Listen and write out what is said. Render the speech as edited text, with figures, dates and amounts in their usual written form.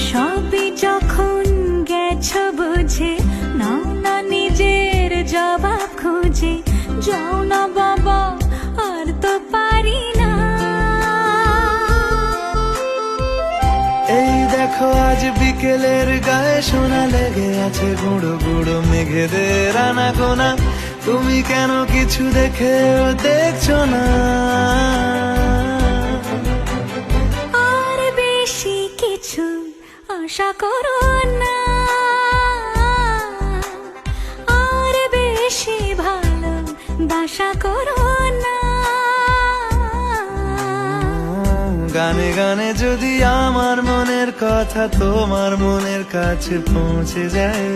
সবই যখন গেছো বুঝে, নাও না নিজের জবাব খুঁজে। যাও না বাবা, আর তো পারি না। এই দেখো আজ বিকেলের গায়ে সোনা লেগে আছে, গুঁড়ো গুঁড়ো মেঘেদের আনাগোনা। তুমি কেন কিছু দেখেও দেখছো না? আর বেশি কিছু আশা করো না, আর বেশি ভালো বাসা করো না। গানে গানে যদি আমার মনের কথা তোমার মনের কাছে পৌঁছে যায়,